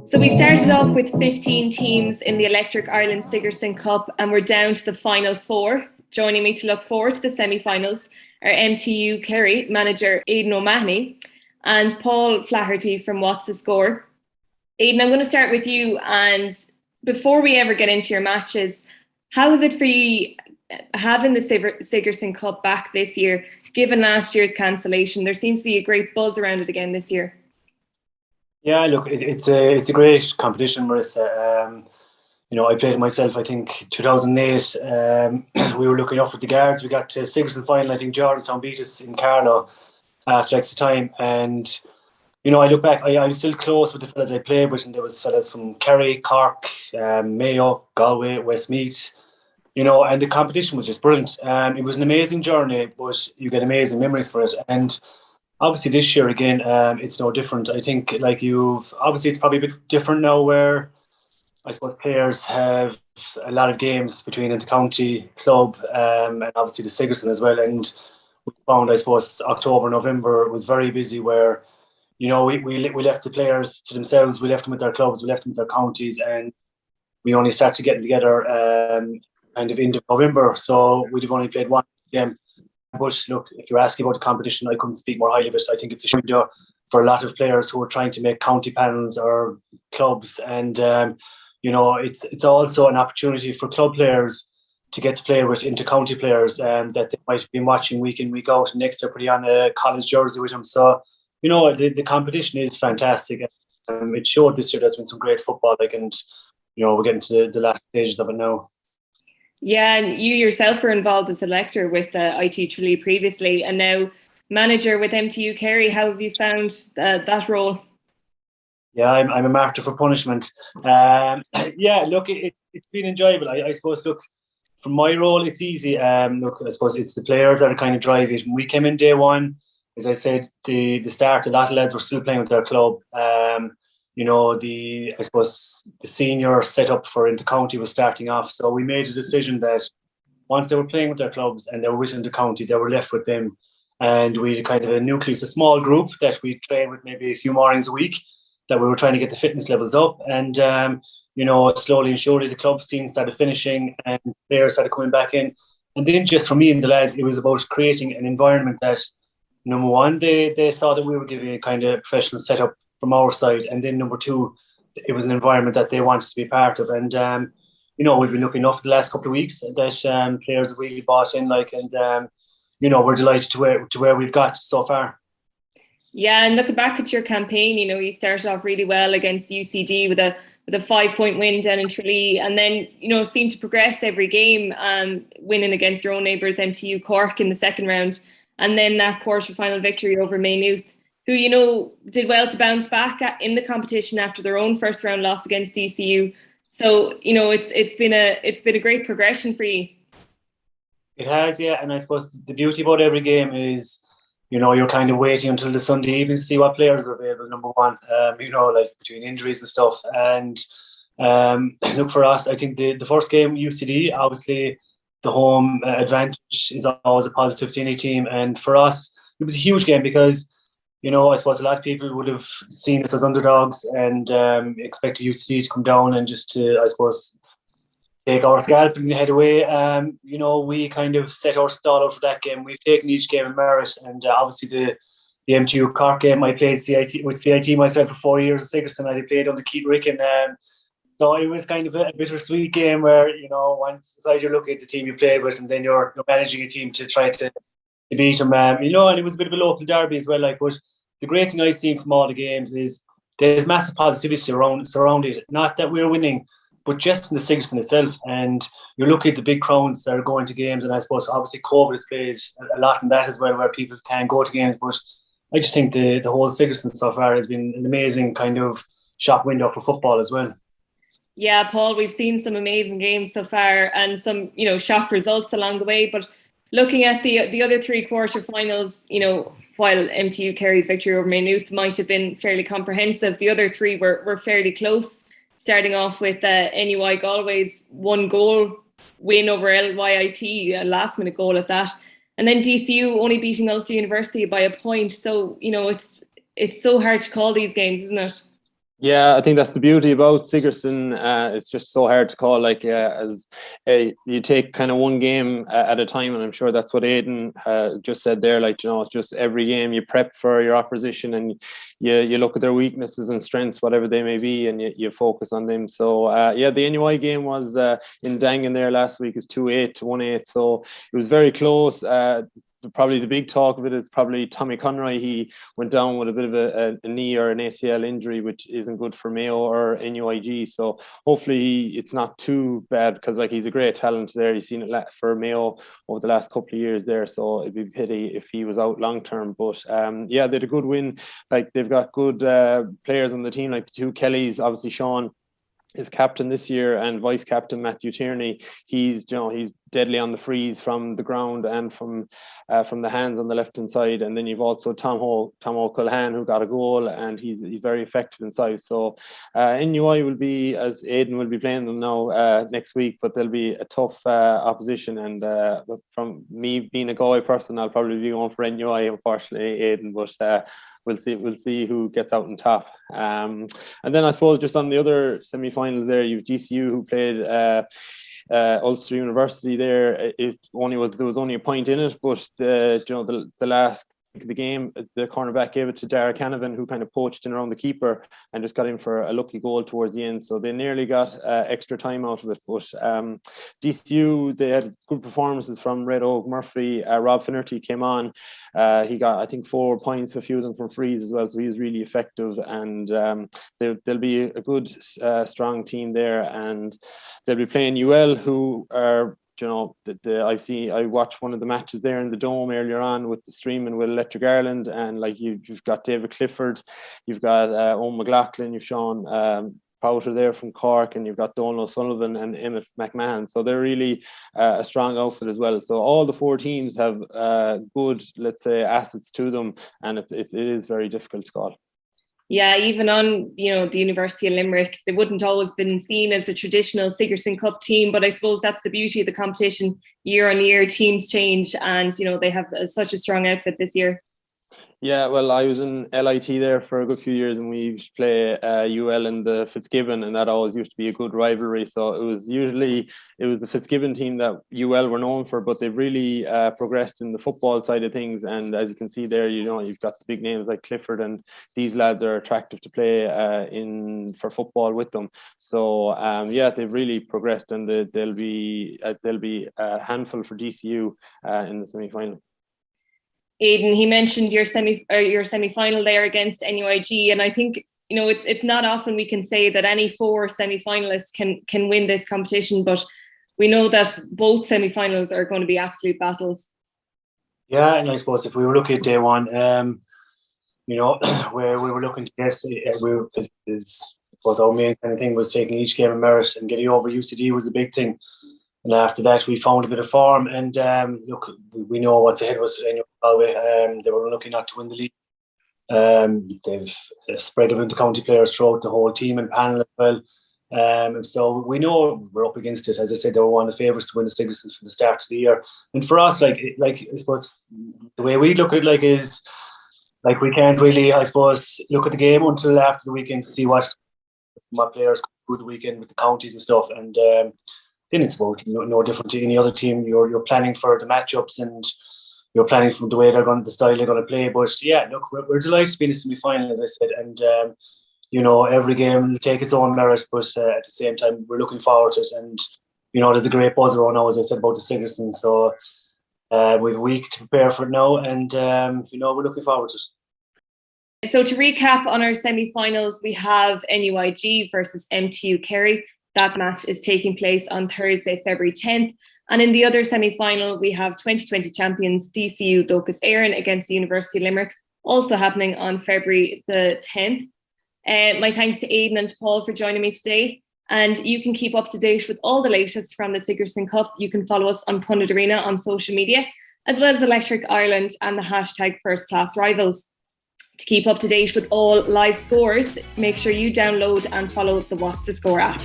So we started off with 15 teams in the Electric Ireland Sigerson Cup, and we're down to the final four. Joining me to look forward to the semi-finals are MTU Kerry manager Aidan O'Mahony and Paul Flaherty from What's the Scór. Aidan, I'm going to start with you, and before we ever get into your matches, how is it for you having the Sigerson Cup back this year, given last year's cancellation? There seems to be a great buzz around it again this year. Yeah, look, it's a great competition, Marissa. I played it myself. I think 2008. We were looking up with the guards. We got to Sigerson final. I think Jordanstown beat us in Carlow after extra time. And I look back. I was still close with the fellas I played with, and there was fellas from Kerry, Cork, Mayo, Galway, Westmeath. And the competition was just brilliant. It was an amazing journey, but you get amazing memories for it. And obviously this year again, it's no different. I think it's probably a bit different now where I suppose players have a lot of games between inter-county, club, and obviously the Sigerson as well. And we found, I suppose, October, November was very busy where, we left the players to themselves. We left them with their clubs, we left them with their counties, and we only started getting together kind of end of November. So we'd have only played one game. But look, if you're asking about the competition, I couldn't speak more highly of it. I think it's a shame for a lot of players who are trying to make county panels or clubs, and it's also an opportunity for club players to get to play with inter-county players that they might have been watching week in, week out, and next they're putting on a college jersey with them. So the competition is fantastic. It showed this year there's been some great football, and we're getting to the last stages of it now. Yeah, and you yourself were involved as a selector with IT Tralee previously, and now manager with MTU Kerry. How have you found that role? Yeah, I'm a martyr for punishment. Yeah, look, it's been enjoyable. I suppose, look, from my role, it's easy. Look, I suppose it's the players that are kind of drive it. When we came in day one, as I said, the start, a lot of lads were still playing with their club. I suppose the senior setup for inter-county was starting off. So we made a decision that once they were playing with their clubs and they were with inter-county, they were left with them. And we had kind of a nucleus, a small group that we trained with maybe a few mornings a week, that we were trying to get the fitness levels up. And, slowly and surely the club scene started finishing and players started coming back in. And then just for me and the lads, it was about creating an environment that, number one, they saw that we were giving a kind of professional setup from our side, and then number two, it was an environment that they wanted to be part of. And we've been looking enough for the last couple of weeks that players have really bought in, we're delighted to where we've got so far. Yeah, and looking back at your campaign, you started off really well against UCD with a 5-point win down in Tralee, and then seemed to progress every game, winning against your own neighbours MTU Cork in the second round, and then that quarter-final victory over Maynooth, who did well to bounce back in the competition after their own first round loss against DCU. So it's been a great progression for you. It has, yeah, and I suppose the beauty about every game is you're kind of waiting until the Sunday evening to see what players are available. Number one, between injuries and stuff. And look, for us, I think the first game UCD, obviously the home advantage is always a positive to any team, and for us it was a huge game because I suppose a lot of people would have seen us as underdogs and expected UCD to come down and just to, I suppose, take our scalp and head away. We kind of set our stall out for that game. We've taken each game in merit, and obviously the MTU Cork game, I played with CIT myself for 4 years at Sigerson. I played under Keith Ricken. So it was kind of a bittersweet game where, once aside you're looking at the team you played with, and then you're managing a team to try to beat them. And it was a bit of a local derby as well. But the great thing I've seen from all the games is there's massive positivity surrounding it. Not that we're winning, but just in the Sigerson itself. And you look at the big crowds that are going to games, and I suppose obviously COVID has played a lot in that as well, where people can go to games. But I just think the whole Sigerson so far has been an amazing kind of shop window for football as well. Yeah, Paul, we've seen some amazing games so far and some, shock results along the way. But looking at the other three quarterfinals, while MTU Kerry's victory over Maynooth might have been fairly comprehensive, the other three were fairly close. Starting off with NUI Galway's 1-goal win over LYIT, a last-minute goal at that, and then DCU only beating Ulster University by a point. So it's so hard to call these games, isn't it? Yeah, I think that's the beauty about Sigerson. It's just so hard to call. You take kind of one game at a time, and I'm sure that's what Aidan just said there. It's just every game you prep for your opposition, and you look at their weaknesses and strengths, whatever they may be, and you focus on them. So the NUI game was in Dangan there last week. It was 2-8 to 1-8, so it was very close. Probably the big talk of it is probably Tommy Conroy. He went down with a bit of a knee or an ACL injury, which isn't good for Mayo or NUIG. So hopefully it's not too bad, because he's a great talent there. You've seen it for Mayo over the last couple of years there. So it'd be a pity if he was out long term. But they had a good win. They've got good players on the team, like the two Kellys. Obviously Sean is captain this year, and vice captain Matthew Tierney. He's deadly on the frees from the ground and from the hands on the left hand side. And then you've also Tom O'Culhan, who got a goal, and he's very effective inside. So NUI will be, as Aidan will be playing them now next week, but they'll be a tough opposition. And from me being a Galway person, I'll probably be going for NUI, unfortunately, Aidan. But we'll see who gets out on top. And then I suppose just on the other semi-finals there, you've DCU, who played Ulster University there. There was only a point in it, but the last the game, the cornerback gave it to Dara Canavan, who kind of poached in around the keeper and just got in for a lucky goal towards the end. So they nearly got extra time out of it. But DCU, they had good performances from Red Oak, Murphy. Rob Flaherty came on. He got, I think, 4 points, a few of them from frees as well. So he was really effective. And there'll be a good, strong team there. And they'll be playing UL, who are, I watched one of the matches there in the Dome earlier on with the streaming with Electric Ireland, and you've got David Clifford, you've got Owen McLaughlin, you've Sean Powter there from Cork, and you've got Donald O'Sullivan and Emmett McMahon. So they're really a strong outfit as well. So all the 4 teams have good, let's say, assets to them, and it is very difficult to call. Yeah, even on, the University of Limerick, they wouldn't always been seen as a traditional Sigerson Cup team, but I suppose that's the beauty of the competition. Year on year, teams change, and, they have such a strong outfit this year. Yeah, well, I was in LIT there for a good few years, and we used to play UL in the Fitzgibbon, and that always used to be a good rivalry. So it was the Fitzgibbon team that UL were known for, but they've really progressed in the football side of things. And as you can see there, you've got the big names like Clifford, and these lads are attractive to play for football with them. So they've really progressed, and they'll be a handful for DCU in the semi-final. Aidan, he mentioned your semi-final there against NUIG, and I think it's not often we can say that any 4 semi-finalists can win this competition, but we know that both semi-finals are going to be absolute battles. Yeah, and I suppose if we were looking at day one, where we were looking to guess, our main kind of thing was taking each game of merit, and getting over UCD was a big thing. And after that, we found a bit of form, and we know what's ahead of us. Galway, they were lucky not to win the league. They've spread out the county players throughout the whole team and panel as well. So we know we're up against it. As I said, they were one of the favourites to win the Sigersons from the start of the year. And for us, I suppose the way we look at it, is we can't really, I suppose, look at the game until after the weekend to see what players could do the weekend with the counties and stuff. And then it's about no different to any other team. You're planning for the matchups, and you're planning from the way the style they're going to play. But yeah, look, we're delighted to be in the semi-final, as I said, and every game will take its own merit. But at the same time, we're looking forward to it, and there's a great buzz around now, as I said, about the Sigerson. So we have a week to prepare for it now, and we're looking forward to it. So to recap on our semi-finals, we have NUIG versus MTU Kerry. That match is taking place on Thursday, February 10th. And in the other semi-final, we have 2020 champions DCU Docus Éireann against the University of Limerick, also happening on February the 10th. My thanks to Aidan and to Paul for joining me today. And you can keep up to date with all the latest from the Sigerson Cup. You can follow us on Pundit Arena on social media, as well as Electric Ireland and the hashtag First Class Rivals. To keep up to date with all live scores, make sure you download and follow the What's the Score app.